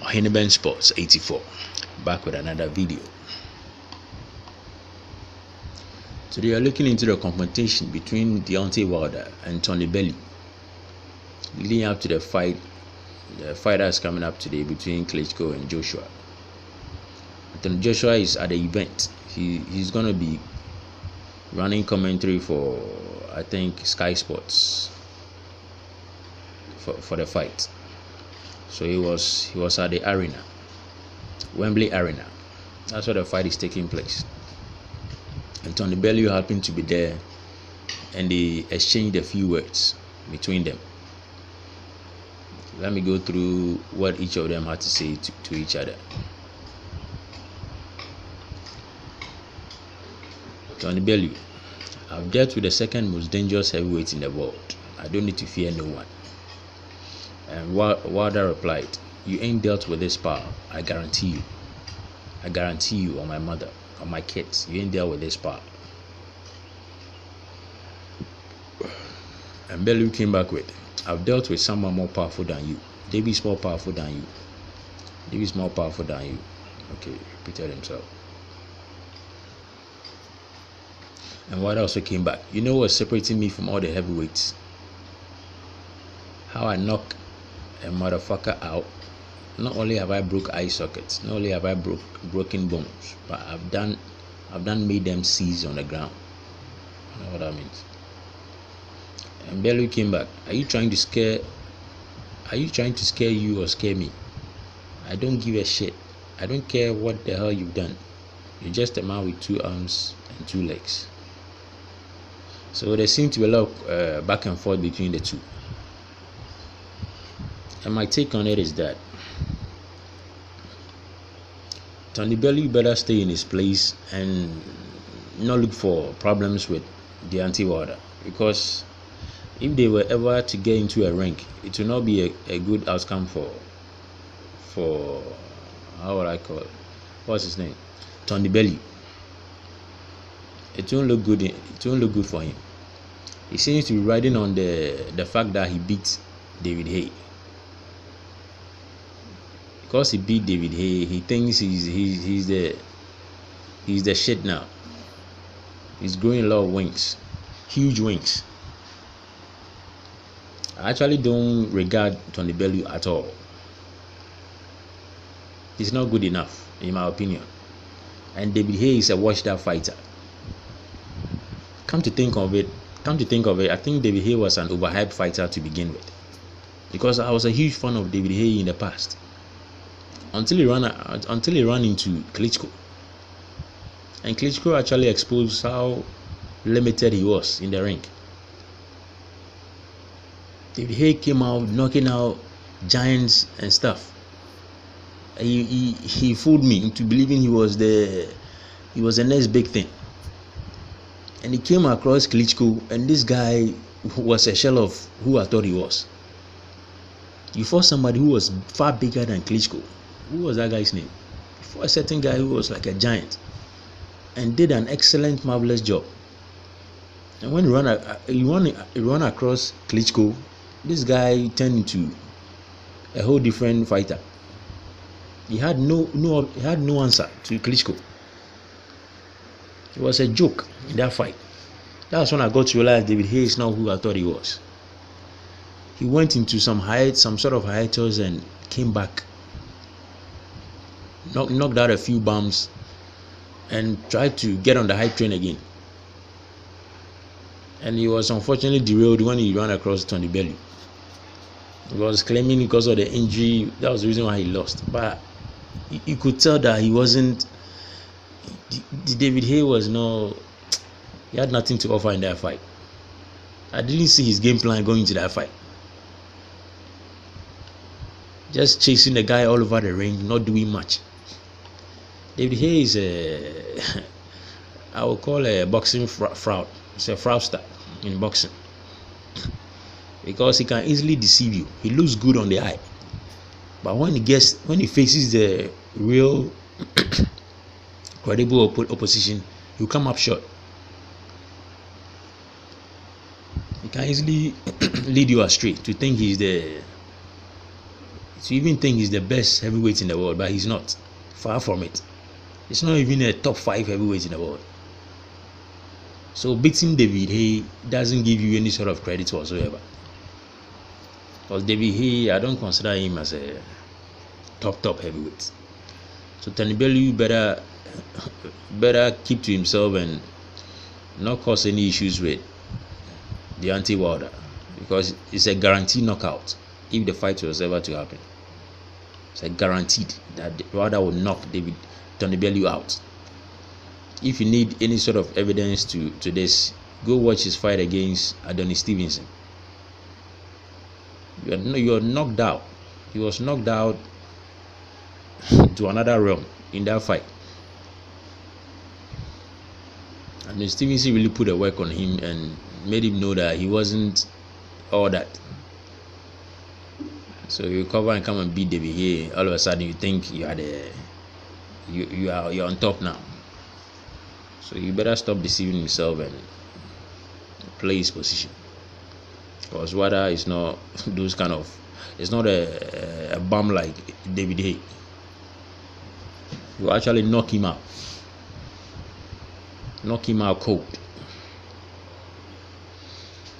Henneben Sports 84, back with another video. Today we are looking into the confrontation between Deontay and Bellew, leading up to the fight that's coming up today between Klitschko and Joshua. Joshua is at the event. He's gonna be running commentary for, I think, Sky Sports for the fight. So he was at the arena, Wembley Arena. That's where the fight is taking place. And Bellew happened to be there, and they exchanged a few words between them. Let me go through what each of them had to say to each other. Bellew: I've dealt with the second most dangerous heavyweight in the world. I don't need to fear no one. And Wilder replied, you ain't dealt with this power. I guarantee you. I guarantee you, or my mother, or my kids, you ain't dealt with this power. And Bellew came back with, I've dealt with someone more powerful than you. David's more powerful than you. David's more powerful than you. Okay, repeated himself. And Wilder also came back. You know what's separating me from all the heavyweights? How I knock a motherfucker out. Not only have I broke eye sockets, not only have I broken bones, but I've done made them seize on the ground. You know what that means? And Bellew came back. Are you trying to scare you or scare me? I don't give a shit. I don't care what the hell you've done. You're just a man with 2 arms and 2 legs. So there seemed to be a lot of back and forth between the two. And my take on it is that Bellew better stay in his place and not look for problems with Deontay, because if they were ever to get into a ring, it will not be a good outcome for how would I call it? What's his name? Bellew. It won't look good. It won't look good for him. He seems to be riding on the fact that he beat David Haye. Because he beat David Haye, he thinks he's the shit now. He's growing a lot of wings, huge wings. I actually don't regard Bellew at all. He's not good enough, in my opinion. And David Haye is a washed out fighter. Come to think of it, I think David Haye was an overhyped fighter to begin with, because I was a huge fan of David Haye in the past, until he ran into Klitschko, and Klitschko actually exposed how limited he was in the ring. David Haye came out knocking out giants and stuff. He fooled me into believing he was the next big thing. And he came across Klitschko, and this guy was a shell of who I thought he was. You fought somebody who was far bigger than Klitschko. Who was that guy's name? You fought a certain guy who was like a giant and did an excellent, marvelous job. And when he ran across Klitschko, this guy turned into a whole different fighter. He had no answer to Klitschko. It was a joke in that fight. That's when I got to realize David Haye is not who I thought he was. He went into some sort of hiatus and came back, knocked out a few bombs, and tried to get on the hype train again. And he was unfortunately derailed when he ran across Bellew. He was claiming because of the injury, that was the reason why he lost. But you could tell that he wasn't. David Haye he had nothing to offer in that fight. I didn't see his game plan going into that fight. Just chasing the guy all over the ring, not doing much. David Haye is I would call a boxing fraud. He's a fraudster in boxing, because he can easily deceive you. He looks good on the eye, but when he faces the real credible opposition, he'll come up short. He can easily lead you astray to think he's the to even think he's the best heavyweight in the world, but he's not. Far from it. It's not even a top 5 heavyweight in the world. So beating David Haye doesn't give you any sort of credit whatsoever. Because David Haye, I don't consider him as a top heavyweight. So Tony Bellew better keep to himself and not cause any issues with Deontay Wilder, because it's a guaranteed knockout if the fight was ever to happen. It's a guaranteed that Wilder will knock Tony Bellew out. If you need any sort of evidence to this, go watch his fight against Adonis Stevenson. You're knocked out. He was knocked out to another realm in that fight. And Stevenson really put a work on him and made him know that he wasn't all that. So you recover and come and beat David Haye. All of a sudden you think you're on top now. So you better stop deceiving yourself and play his position. Because Wilder is not those kind of. It's not a bum like David Haye. You actually knock him out. Knock him out cold.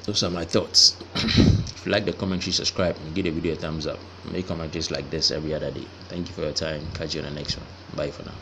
Those are my thoughts. If you like the commentary, subscribe and give the video a thumbs up. Make commentaries like this every other day. Thank you for your time. Catch you on the next one. Bye for now.